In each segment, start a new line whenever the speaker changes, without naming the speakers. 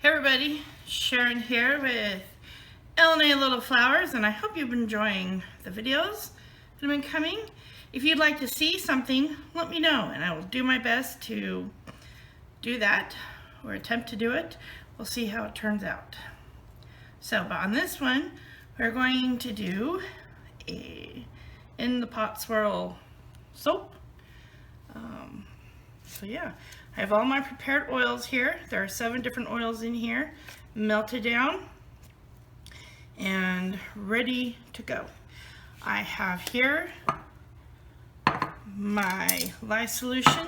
Hey everybody, Sharon here with L&A Little Flowers, and I hope you've been enjoying the videos that have been coming. If you'd like to see something, let me know and I will do my best to do that or attempt to do it. We'll see how it turns out. So, but on this one, we're going to do a in the pot swirl soap. So yeah, I have all my prepared oils here. There are 7 different oils in here, melted down and ready to go. I have here my lye solution,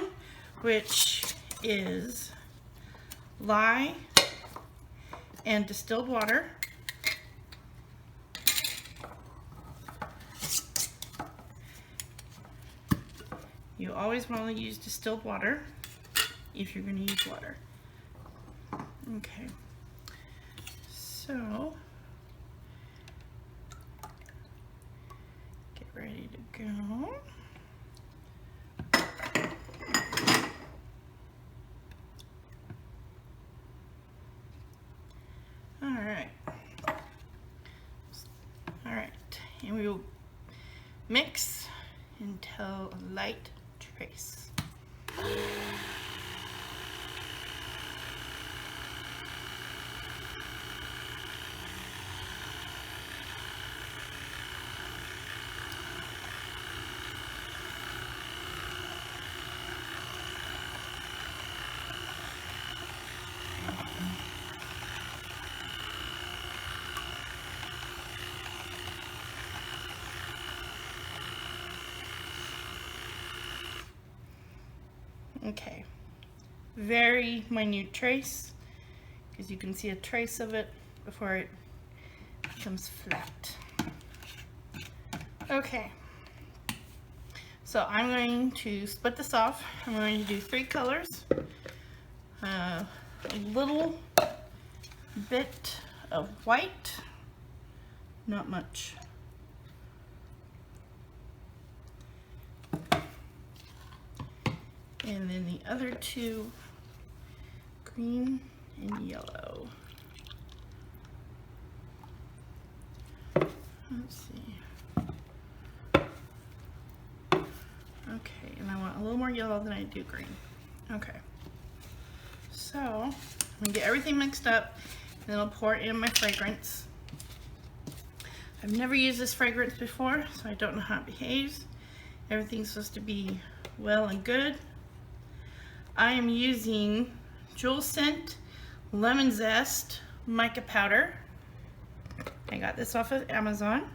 which is lye and distilled water. You always want to use distilled water if you're going to use water. Okay, so get ready to go. All right, and we will mix until a light trace. Okay, very minute trace, because you can see a trace of it before it becomes flat. Okay, so I'm going to split this off. I'm going to do 3 colors, a little bit of white, not much. And then the other 2, green and yellow. Let's see. Okay, and I want a little more yellow than I do green. Okay. So, I'm gonna get everything mixed up, and then I'll pour in my fragrance. I've never used this fragrance before, so I don't know how it behaves. Everything's supposed to be well and good. I am using Jewel Scent Lemon Zest Mica Powder. I got this off of Amazon.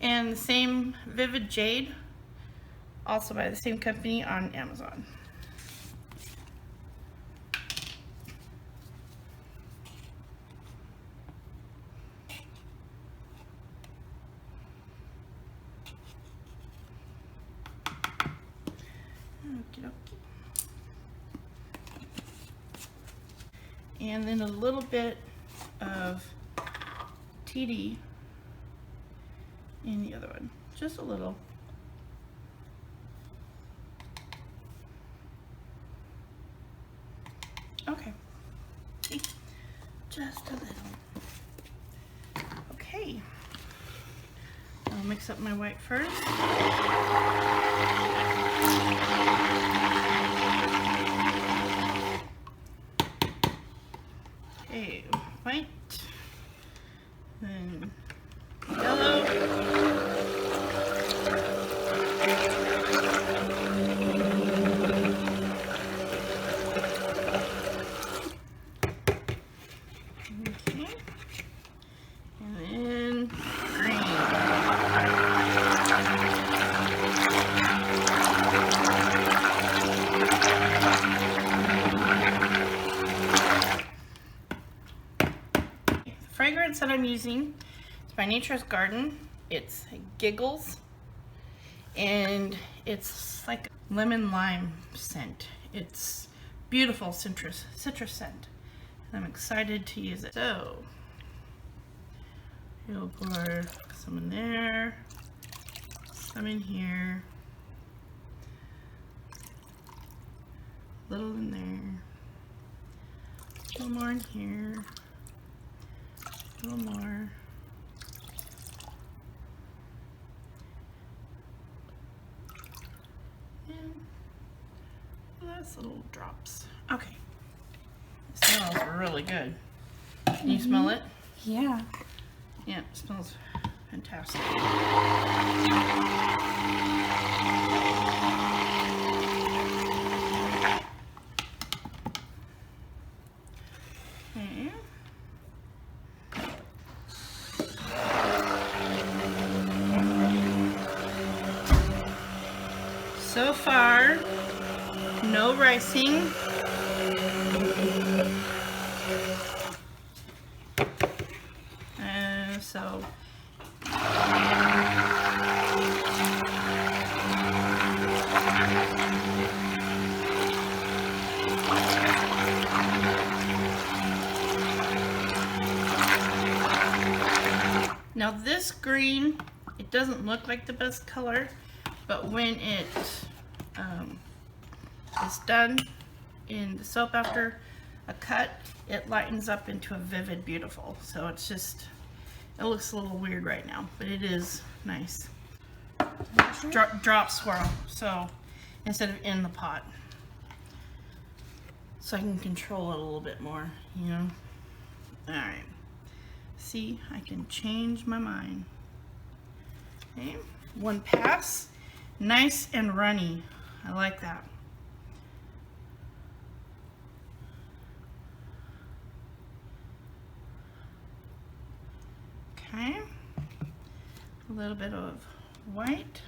And the same Vivid Jade, also by the same company, on Amazon. And then a little bit of TD in the other one, just a little. Okay, just a little. Okay, I'll mix up my white first. Okay, white, then yellow, okay, and then green. Fragrance that I'm using is by Nature's Garden. It's Giggles, and it's like lemon lime scent. It's beautiful citrus scent. I'm excited to use it. So you'll pour some in there. Some in here. A little in there. A little more in here. A little more. And last little drops. Okay. It smells really good. Can you smell it?
Yeah.
Yeah, it smells fantastic. Okay. So far, no ricing. So now this green, it doesn't look like the best color, but when it is done in the soap after a cut, it lightens up into a vivid beautiful. So it's just, it looks a little weird right now, but it is nice. Drop swirl, so instead of in the pot, so I can control it a little bit more, you know. All right, see, I can change my mind. Okay, one pass, nice and runny. I like that. Okay, a little bit of white.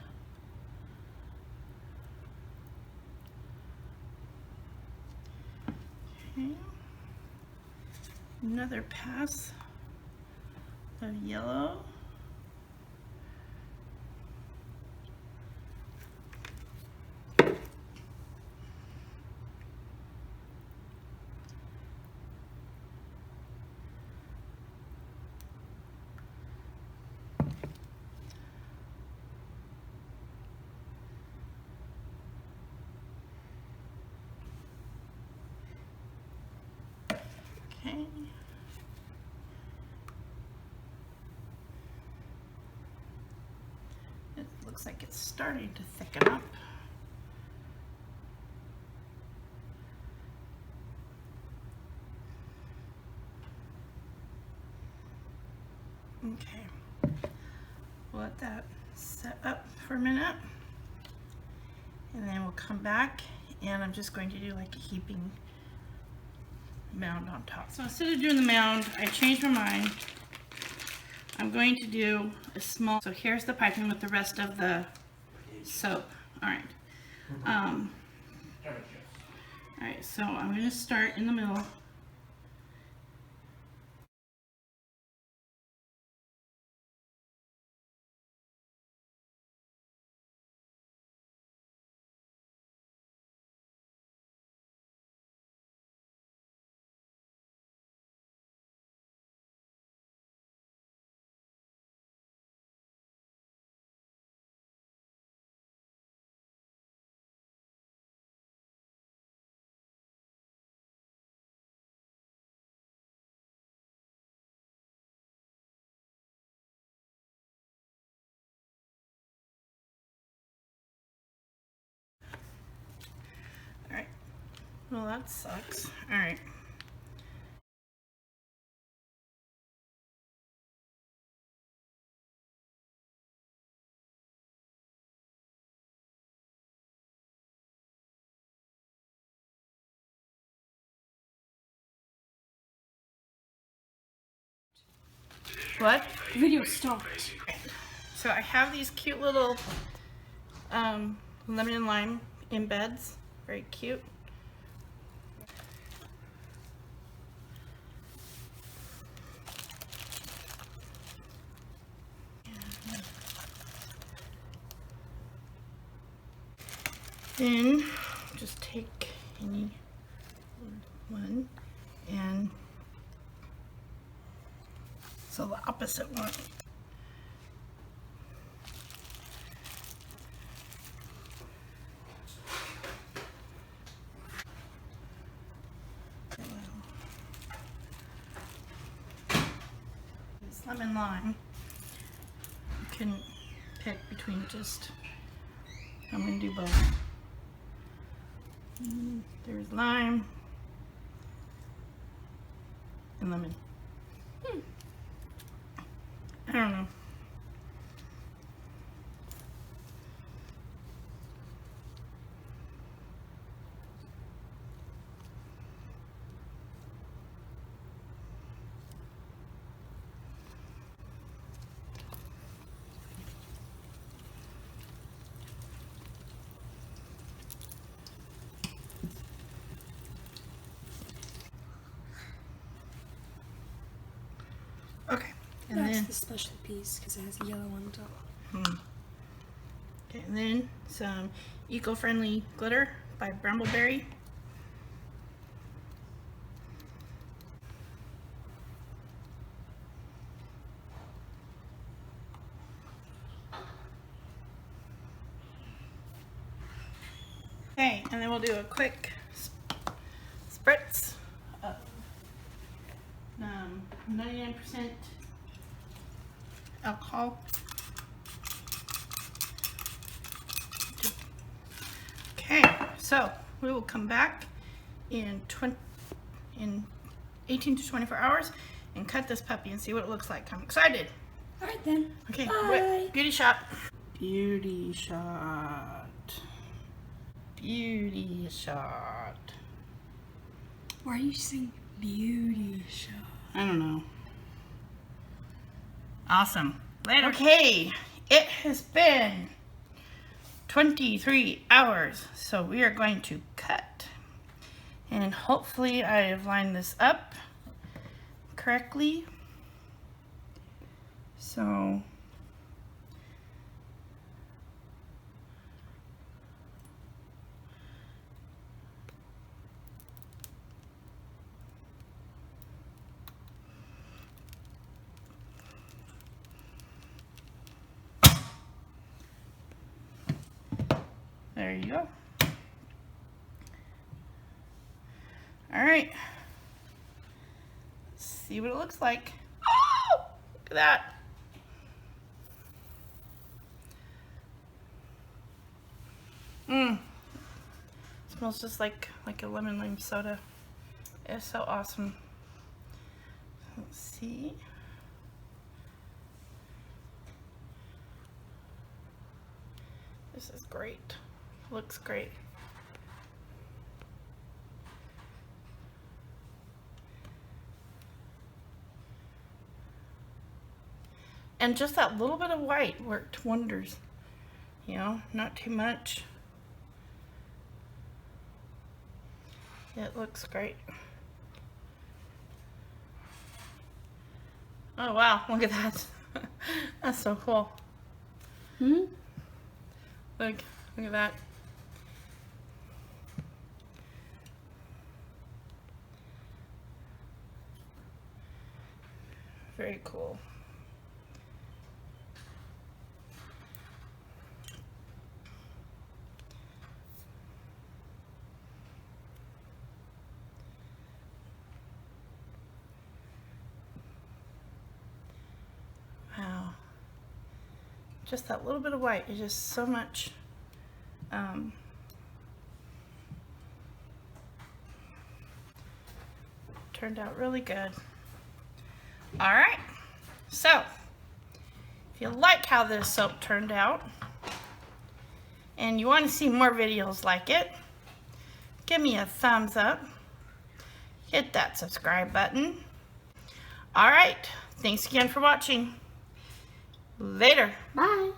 Okay, another pass of yellow. Okay. It looks like it's starting to thicken up. Okay. We'll let that set up for a minute. And then we'll come back and I'm just going to do like a heaping mound on top. So instead of doing the mound, I changed my mind. I'm going to do a small, so here's the piping with the rest of the soap. All right. All right, so I'm going to start in the middle. All right. Well, that sucks. All right. What?
Video stopped.
So I have these cute little lemon and lime embeds. Very cute. Then just take any one and so the opposite one. It's lemon lime. You can pick between just, I'm going to do both. There's lime and lemon. I don't know. Okay, and
That's
then
the special piece because it has yellow on top.
Okay, and then some eco-friendly glitter by Brambleberry. Okay, and then we'll do a quick spritz of 99% alcohol. Okay, so we will come back in 18 to 24 hours and cut this puppy and see what it looks like. I'm excited.
All right then.
Okay,
Bye.
beauty shot. Beauty shot. Beauty shot.
Why are you saying beauty shot?
I don't know. Awesome. Later. Okay, it has been 23 hours, so we are going to cut. And hopefully I have lined this up correctly. So there you go. All right. Let's see what it looks like. Oh, look at that. Smells just like a lemon lime soda. It's so awesome. Let's see. This is great. Looks great. And just that little bit of white worked wonders. You know, not too much. It looks great. Oh wow, look at that. That's so cool. Look at that. Very cool. Wow. Just that little bit of white is just so much turned out really good. All right, so if you like how this soap turned out and you want to see more videos like it, give me a thumbs up, hit that subscribe button. All right, thanks again for watching. Later.
Bye.